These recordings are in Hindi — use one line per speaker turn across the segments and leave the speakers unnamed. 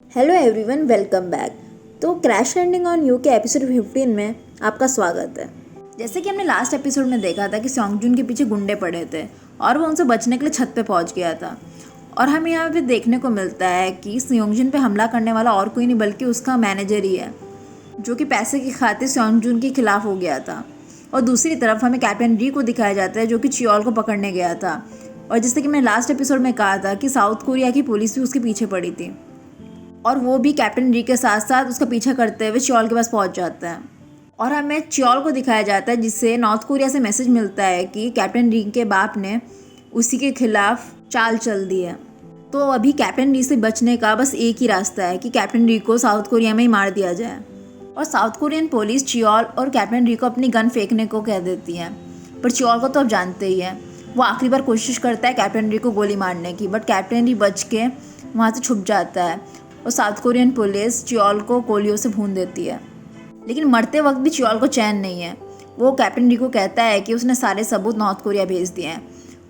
Hello everyone, welcome back. तो क्रैश लैंडिंग ऑन यू के एपिसोड 15 में आपका स्वागत है। जैसे कि हमने लास्ट एपिसोड में देखा था कि सॉन्गजुन के पीछे गुंडे पड़े थे और वो उनसे बचने के लिए छत पे पहुंच गया था। और हमें यहाँ पे देखने को मिलता है कि सॉन्गजुन पे हमला करने वाला और कोई नहीं बल्कि उसका मैनेजर ही है, जो कि पैसे की खातिर सॉन्गजुन के खिलाफ हो गया था। और दूसरी तरफ हमें कैप्टन री को दिखाया जाता है, जो कि चियोल को पकड़ने गया था। और जैसे कि मैंने लास्ट एपिसोड में कहा था कि साउथ कोरिया की पुलिस भी उसके पीछे पड़ी थी और वो भी कैप्टन री के साथ साथ उसका पीछा करते हुए चियोल के पास पहुंच जाता है। और हमें चियोल को दिखाया जाता है, जिससे नॉर्थ कोरिया से मैसेज मिलता है कि कैप्टन री के बाप ने उसी के खिलाफ चाल चल दी है। तो अभी कैप्टन री से बचने का बस एक ही रास्ता है कि कैप्टन री को साउथ कोरिया में ही मार दिया जाए। और साउथ कोरियन पुलिस चियोल और कैप्टन री को अपनी गन फेंकने को कह देती है, पर चियोल को तो अब जानते ही है। वो आखिरी बार कोशिश करता है कैप्टन री को गोली मारने की, बट कैप्टन री बच के वहाँ से छुप जाता है और साउथ कोरियन पुलिस चियोल को गोलियों से भून देती है। लेकिन मरते वक्त भी चियोल को चैन नहीं है। वो कैप्टन री को कहता है कि उसने सारे सबूत नॉर्थ कोरिया भेज दिए हैं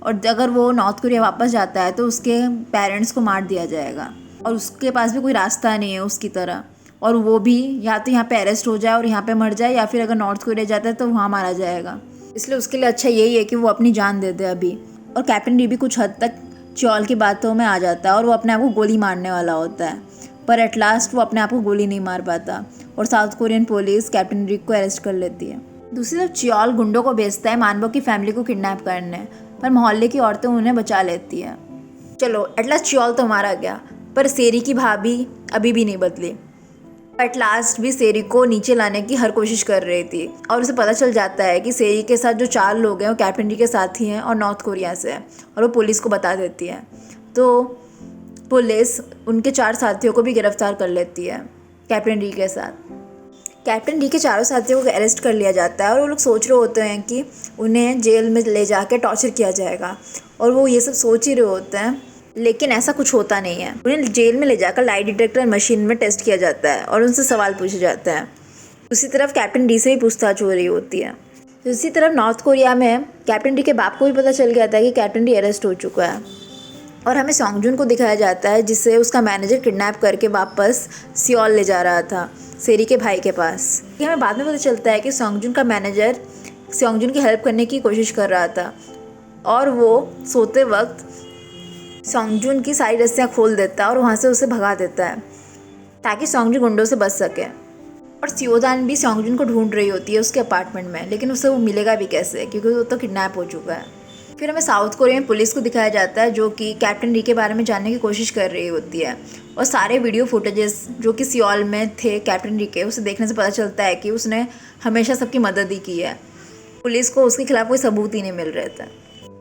और अगर वो नॉर्थ कोरिया वापस जाता है तो उसके पेरेंट्स को मार दिया जाएगा और उसके पास भी कोई रास्ता नहीं है उसकी तरह। और वो भी या तो यहाँ पे अरेस्ट हो जाए और यहाँ पे मर जाए, या फिर अगर नॉर्थ कोरिया जाता है तो वहाँ मारा जाएगा। इसलिए उसके लिए अच्छा यही है कि वो अपनी जान दे दे अभी। और कैप्टन री भी कुछ हद तक चियोल की बातों में आ जाता है और वो अपने आप को गोली मारने वाला होता है, पर एट लास्ट वो अपने आप को गोली नहीं मार पाता और साउथ कोरियन पुलिस कैप्टन री को अरेस्ट कर लेती है। दूसरी तरफ चियोल गुंडों को भेजता है मानवों की फैमिली को किडनैप करने, पर मोहल्ले की औरतें उन्हें बचा लेती है। चलो एट लास्ट चियोल तो मारा गया, पर सेरी की भाभी अभी भी नहीं बदली। एट लास्ट भी सेरी को नीचे लाने की हर कोशिश कर रही थी और उसे पता चल जाता है कि सेरी के साथ जो 4 लोग हैं वो कैप्टन री के साथ ही हैं और नॉर्थ कोरिया से है, और वो पुलिस को बता देती है। तो पुलिस उनके 4 साथियों को भी गिरफ्तार कर लेती है कैप्टन री के साथ। कैप्टन री के 4 साथियों को अरेस्ट कर लिया जाता है और वो लोग सोच रहे होते हैं कि उन्हें जेल में ले जाके टॉर्चर किया जाएगा, और वो ये सब सोच ही रहे होते हैं, लेकिन ऐसा कुछ होता नहीं है। उन्हें जेल में ले जाकर लाई डिटेक्टर मशीन में टेस्ट किया जाता है और उनसे सवाल पूछे जाते हैं। दूसरी तरफ कैप्टन डी से भी पूछताछ हो रही होती है। दूसरी तरफ नॉर्थ कोरिया में कैप्टन डी के बाप को भी पता चल गया था कि कैप्टन डी अरेस्ट हो चुका है और हमें सॉन्गजुन को दिखाया जाता है, जिसे उसका मैनेजर किडनैप करके वापस सियोल ले जा रहा था सेरी के भाई के पास। हमें बाद में पता चलता है कि सॉन्गजुन का मैनेजर सॉन्गजुन की हेल्प करने की कोशिश कर रहा था और वो सोते वक्त सॉन्गजुन की सारी रस्सियाँ खोल देता है और वहाँ से उसे भगा देता है ताकि सॉन्गजुन गुंडों से बच सके। और सियोदान भी सॉन्गजुन को ढूंढ रही होती है उसके अपार्टमेंट में, लेकिन उसे वो मिलेगा भी कैसे, क्योंकि वो तो किडनैप हो चुका है। फिर हमें साउथ कोरिया में पुलिस को दिखाया जाता है, जो कि कैप्टन री के बारे में जानने की कोशिश कर रही होती है। और सारे वीडियो फुटेजेस जो कि सियोल में थे कैप्टन री के, उसे देखने से पता चलता है कि उसने हमेशा सबकी मदद ही की है। पुलिस को उसके खिलाफ कोई सबूत ही नहीं मिल रहे थे।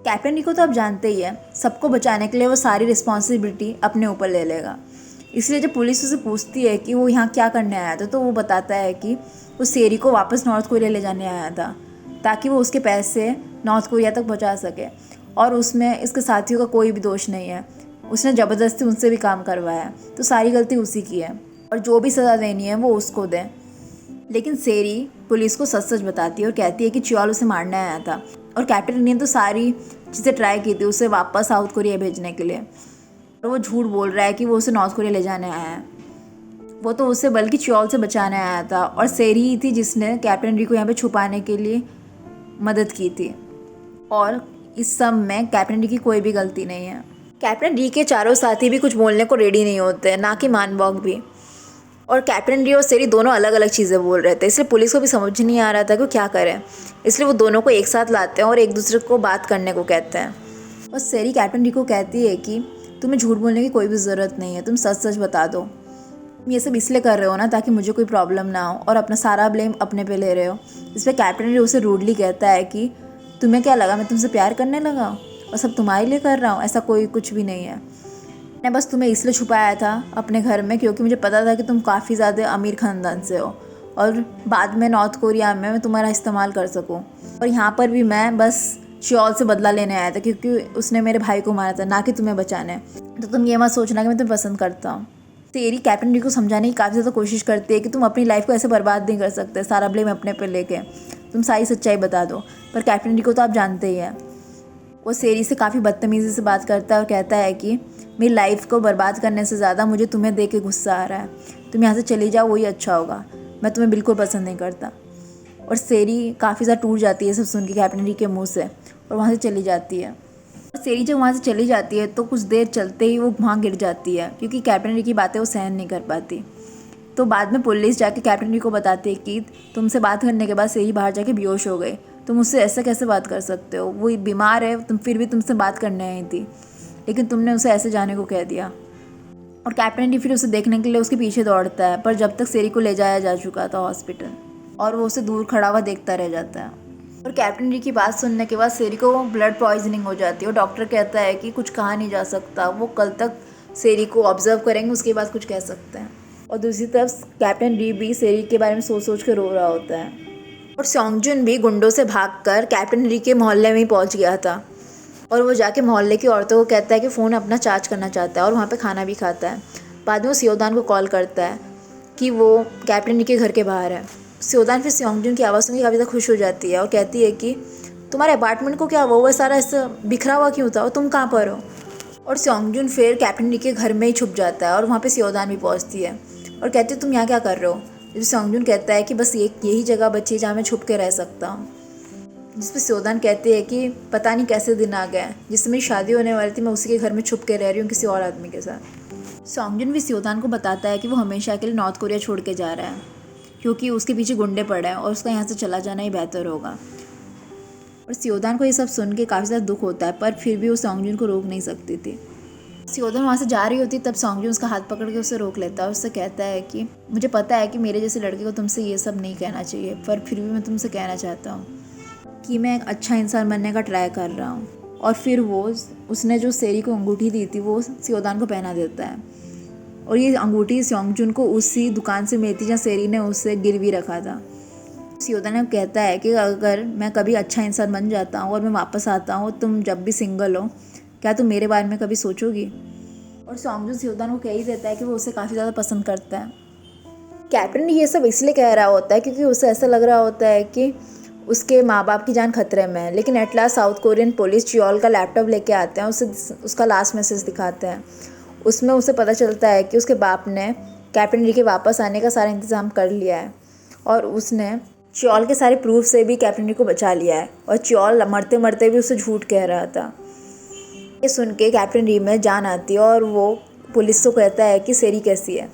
कैप्टन री को तो आप जानते ही है, सबको बचाने के लिए वो सारी रिस्पॉन्सिबिलिटी अपने ऊपर ले लेगा। इसलिए जब पुलिस उसे पूछती है कि वो यहाँ क्या करने आया था, तो वो बताता है कि वो सेरी को वापस नॉर्थ कोरिया ले जाने आया था ताकि वो उसके पैसे नॉर्थ कोरिया तक पहुँचा सके, और उसमें इसके साथियों का कोई भी दोष नहीं है। उसने ज़बरदस्ती उनसे भी काम करवाया, तो सारी गलती उसी की है और जो भी सज़ा देनी है वो उसको दें। लेकिन सेरी पुलिस को सच सच बताती है और कहती है कि चियोल उसे मारने आया था और कैप्टन ने तो सारी चीज़ें ट्राई की थी उसे वापस साउथ कोरिया भेजने के लिए, और वो झूठ बोल रहा है कि वो उसे नॉर्थ कोरिया ले जाने आया है। वो तो उसे बल्कि चियोल से बचाने आया था, और सेरी ही थी जिसने कैप्टन री को यहाँ पे छुपाने के लिए मदद की थी। और इस सब में कैप्टन री की कोई भी गलती नहीं है। कैप्टन री के 4 साथी भी कुछ बोलने को रेडी नहीं होते, ना कि मानवॉक भी। और कैप्टन री और सेरी दोनों अलग अलग चीज़ें बोल रहे थे, इसलिए पुलिस को भी समझ नहीं आ रहा था कि वो क्या करें। इसलिए वो दोनों को एक साथ लाते हैं और एक दूसरे को बात करने को कहते हैं। और सेरी कैप्टन री को कहती है कि तुम्हें झूठ बोलने की कोई भी ज़रूरत नहीं है, तुम सच सच बता दो। तुम ये सब इसलिए कर रहे हो ना ताकि मुझे कोई प्रॉब्लम ना हो, और अपना सारा ब्लेम अपने पे ले रहे हो। इस पर कैप्टन री उसे रूडली कहता है कि तुम्हें क्या लगा मैं तुमसे प्यार करने लगा और सब तुम्हारे लिए कर रहा हूँ? ऐसा कोई कुछ भी नहीं है। मैंने बस तुम्हें इसलिए छुपाया था अपने घर में क्योंकि मुझे पता था कि तुम काफ़ी ज़्यादा अमीर ख़ानदान से हो और बाद में नॉर्थ कोरिया में मैं तुम्हारा इस्तेमाल कर सकूं। और यहाँ पर भी मैं बस चियोल से बदला लेने आया था क्योंकि उसने मेरे भाई को मारा था, ना कि तुम्हें बचाने। तो तुम ये मत सोचना कि मैं तुम्हें पसंद करता हूँ। तेरी कैप्टन री को समझाने की काफ़ी ज़्यादा कोशिश करती है कि तुम अपनी लाइफ को ऐसे बर्बाद नहीं कर सकते, सारा ब्लेम अपने पे लेके तुम सारी सच्चाई बता दो। पर कैप्टन री को तो आप जानते ही हैं, वो सेरी से काफ़ी बदतमीज़ी से बात करता है और कहता है कि मेरी लाइफ को बर्बाद करने से ज़्यादा मुझे तुम्हें देख के गुस्सा आ रहा है। तुम यहाँ से चली जाओ, वही अच्छा होगा। मैं तुम्हें बिल्कुल पसंद नहीं करता। और सेरी काफ़ी ज़्यादा टूट जाती है सब सुन के कैप्टन री के मुँह से, और वहाँ से चली जाती है। और सेरी जब वहाँ से चली जाती है तो कुछ देर चलते ही वो वहाँ गिर जाती है, क्योंकि कैप्टन री की बातें वो सहन नहीं कर पाती। तो बाद में पुलिस जाके कैप्टन री को बताती है कि तुमसे बात करने के बाद सेरी बाहर जाके बेहोश हो गई। तुम उससे ऐसा कैसे बात कर सकते हो, वो बीमार है, तुम फिर भी तुमसे बात करने आई थी, लेकिन तुमने उसे ऐसे जाने को कह दिया। और कैप्टन डी फिर उसे देखने के लिए उसके पीछे दौड़ता है, पर जब तक सेरी को ले जाया जा चुका था हॉस्पिटल, और वो उसे दूर खड़ा हुआ देखता रह जाता है। और कैप्टन डी की बात सुनने के बाद सेरी को ब्लड पॉइजनिंग हो जाती है, और डॉक्टर कहता है कि कुछ कहा नहीं जा सकता, वो कल तक सेरी को ऑब्जर्व करेंगे, उसके बाद कुछ कह सकते हैं। और दूसरी तरफ कैप्टन डी भी सेरी के बारे में सोच सोच कर रो रहा होता है। और सॉन्गजुन भी गुंडों से भागकर कैप्टन री के मोहल्ले में ही पहुंच गया था, और वो जाके मोहल्ले की औरतों को कहता है कि फ़ोन अपना चार्ज करना चाहता है, और वहाँ पे खाना भी खाता है। बाद में वो सियोदान को कॉल करता है कि वो कैप्टन री के घर के बाहर है। सियोदान फिर सॉन्गजुन की आवाज़ सुन के काफ़ी ज़्यादा खुश हो जाती है और कहती है कि तुम्हारे अपार्टमेंट को क्या हुआ, वो सारा ऐसा बिखरा हुआ क्यों था, और तुम कहाँ पर हो। और सॉन्गजुन फिर कैप्टन री के घर में ही छुप जाता है, और वहाँ पर सियोदान भी पहुँचती है और कहती है तुम यहाँ क्या कर रहे हो। सॉन्गजुन कहता है कि बस यही जगह बची है जहाँ मैं छुप के रह सकता हूँ। जिस पर सियोदान कहते हैं कि पता नहीं कैसे दिन आ गया जिससे मेरी शादी होने वाली थी, मैं उसी के घर में छुप के रह रही हूँ किसी और आदमी के साथ। सॉन्गजुन भी सियोदान को बताता है कि वो हमेशा के लिए नॉर्थ कोरिया छोड़ के जा रहा है, क्योंकि उसके पीछे गुंडे पड़े हैं और उसका यहाँ से चला जाना ही बेहतर होगा। और सियोदान को ये सब सुन के काफ़ी ज़्यादा दुख होता है, पर फिर भी वो सॉन्गजुन को रोक नहीं सकती थी। सियोदान वहाँ से जा रही होती तब सॉन्गजुन उसका हाथ पकड़ के उसे रोक लेता है और उससे कहता है कि मुझे पता है कि मेरे जैसे लड़के को तुमसे ये सब नहीं कहना चाहिए, पर फिर भी मैं तुमसे कहना चाहता हूँ कि मैं एक अच्छा इंसान बनने का ट्राई कर रहा हूँ। और फिर वो उसने जो सेरी को अंगूठी दी थी वो सियोदान को पहना देता है, और ये अंगूठी सॉन्गजुन को उसी दुकान से मिली थी जहाँ सेरी ने उसे गिरवी रखा था। सियोदान कहता है कि अगर मैं कभी अच्छा इंसान बन जाता हूँ और मैं वापस आता हूँ, तुम जब भी सिंगल हो, क्या तुम मेरे बारे में कभी सोचोगी। और सॉन्गजुन सियोदान को कह ही देता है कि वो उसे काफ़ी ज़्यादा पसंद करता है। कैप्टन ये सब इसलिए कह रहा होता है क्योंकि उसे ऐसा लग रहा होता है कि उसके माँ बाप की जान खतरे में है। लेकिन at last South Korean police Cheol का लैपटॉप लेके आते हैं, उसे उसका लास्ट मैसेज दिखाते हैं। उसमें उसे पता चलता है कि उसके बाप ने कैप्टन री के वापस आने का सारा इंतज़ाम कर लिया है, और उसने चियोल के सारे प्रूफ से भी कैप्टन री को बचा लिया है, और चियोल मरते मरते भी उसे झूठ कह रहा था। ये सुन के कैप्टन री में जान आती है और वो पुलिस को कहता है कि सेरी कैसी है।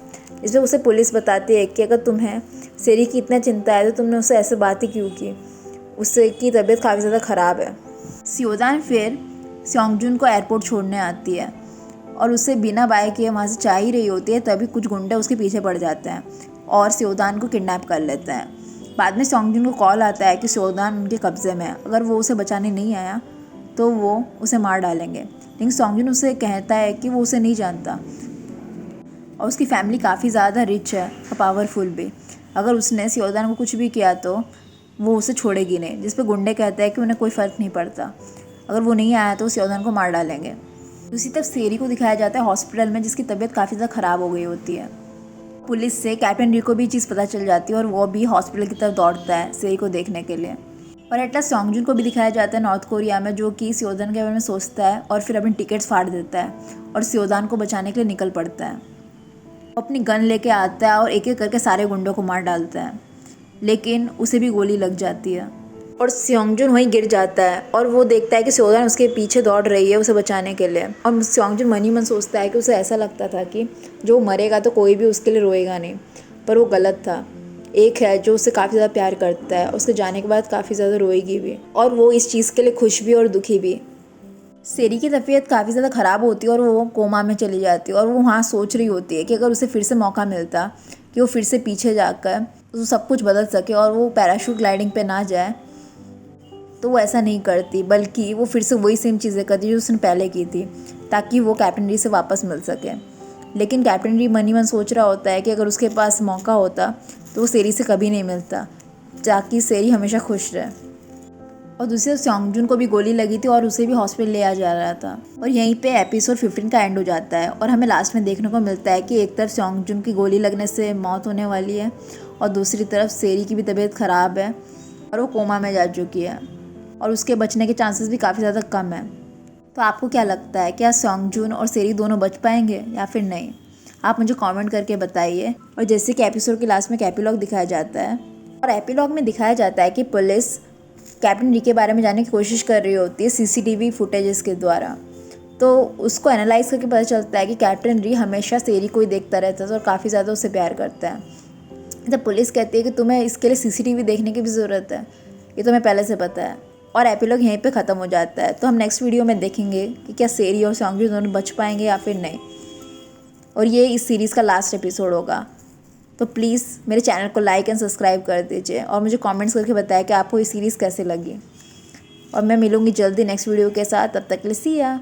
इसमें उसे पुलिस बताती है कि अगर तुम्हें सेरी की इतना चिंता है तो तुमने उससे ऐसे बात ही क्यों की, उससे की तबीयत काफ़ी ज़्यादा ख़राब है। सियोदान फिर सॉन्गजुन को एयरपोर्ट छोड़ने आती है, और उससे बिना बाय किए वहाँ से जा ही रही होती है, तभी कुछ गुंडे उसके पीछे पड़ जाते हैं और सियोदान को किडनैप कर लेते हैं। बाद में सॉन्गजुन को कॉल आता है कि सियोदान उनके कब्ज़े में है, अगर वो उसे बचाने नहीं आया तो वो उसे मार डालेंगे। लेकिन सॉन्गजुन उसे कहता है कि वो उसे नहीं जानता, और उसकी फैमिली काफ़ी ज़्यादा रिच है और पावरफुल भी। अगर उसने सियोदान को कुछ भी किया तो वो उसे छोड़ेगी नहीं। जिस पे गुंडे कहते हैं कि उन्हें कोई फ़र्क नहीं पड़ता, अगर वो नहीं आया तो सियोदान को मार डालेंगे। दूसरी तरफ सेरी को दिखाया जाता है हॉस्पिटल में, जिसकी तबीयत काफ़ी ज़्यादा ख़राब हो गई होती है। पुलिस से कैप्टन री को भी चीज़ पता चल जाती है, और वो भी हॉस्पिटल की तरफ दौड़ता है सेरी को देखने के लिए। और एट लास्ट सॉन्गजुन को भी दिखाया जाता है नॉर्थ कोरिया में, जो कि सियोदान के बारे में सोचता है और फिर अपनी टिकट्स फाड़ देता है और सियोदान को बचाने के लिए निकल पड़ता है। वो अपनी गन लेके आता है और एक एक करके सारे गुंडों को मार डालता है, लेकिन उसे भी गोली लग जाती है और सॉन्गजुन वहीं गिर जाता है। और वो देखता है कि सियोदान उसके पीछे दौड़ रही है उसे बचाने के लिए, और सॉन्गजुन मन ही मन सोचता है कि उसे ऐसा लगता था कि जो मरेगा तो कोई भी उसके लिए रोएगा नहीं, पर वो गलत था। एक है जो उससे काफ़ी ज़्यादा प्यार करता है, उसके जाने के बाद काफ़ी ज़्यादा रोएगी भी, और वो इस चीज़ के लिए खुश भी और दुखी भी। सेरी की तबीयत काफ़ी ज़्यादा ख़राब होती है और वो कोमा में चली जाती है, और वो वहाँ सोच रही होती है कि अगर उसे फिर से मौका मिलता कि वो फिर से पीछे जाकर तो सब कुछ बदल सके और वो पैराशूट ग्लाइडिंग पे ना जाए, तो वो ऐसा नहीं करती, बल्कि वो फिर से वही सेम चीज़ें करती जो उसने पहले की थी, ताकि वो कैप्टन री से वापस मिल सके। लेकिन कैप्टन री मन ही मन सोच रहा होता है कि अगर उसके पास मौका होता तो वो सेरी से कभी नहीं मिलता, ताकि सेरी हमेशा खुश रहे। और दूसरे सॉन्गजुन को भी गोली लगी थी और उसे भी हॉस्पिटल ले आ जा रहा था। और यहीं पे एपिसोड 15 का एंड हो जाता है, और हमें लास्ट में देखने को मिलता है कि एक तरफ सॉन्गजुन की गोली लगने से मौत होने वाली है, और दूसरी तरफ सेरी की भी तबीयत ख़राब है और वो कोमा में जा चुकी है, और उसके बचने के चांसेस भी काफ़ी ज़्यादा कम है। तो आपको क्या लगता है, क्या सॉन्गजुन और सेरी दोनों बच पाएंगे या फिर नहीं? आप मुझे कमेंट करके बताइए। और जैसे कि एपिसोड के लास्ट में एक एपिलॉग दिखाया जाता है, और एपिलॉग में दिखाया जाता है कि पुलिस कैप्टन री के बारे में जानने की कोशिश कर रही होती है सीसीटीवी फुटेजेस के द्वारा। तो उसको एनालाइज करके पता चलता है कि कैप्टन री हमेशा सेरी को ही देखता रहता है और काफ़ी ज़्यादा उससे प्यार करता है। जब पुलिस कहती है कि तुम्हें इसके लिए सीसीटीवी देखने की भी ज़रूरत है, ये तुम्हें पहले से पता है। और एपिलॉग यहीं पे ख़त्म हो जाता है। तो हम नेक्स्ट वीडियो में देखेंगे कि क्या सेरी और सॉन्गजुन दोनों बच पाएंगे या फिर नहीं। और ये इस सीरीज़ का लास्ट एपिसोड होगा। तो प्लीज़ मेरे चैनल को लाइक एंड सब्सक्राइब कर दीजिए और मुझे कमेंट्स करके बताया कि आपको ये सीरीज़ कैसे लगी। और मैं मिलूँगी जल्दी नेक्स्ट वीडियो के साथ। तब तक के लिए सी या।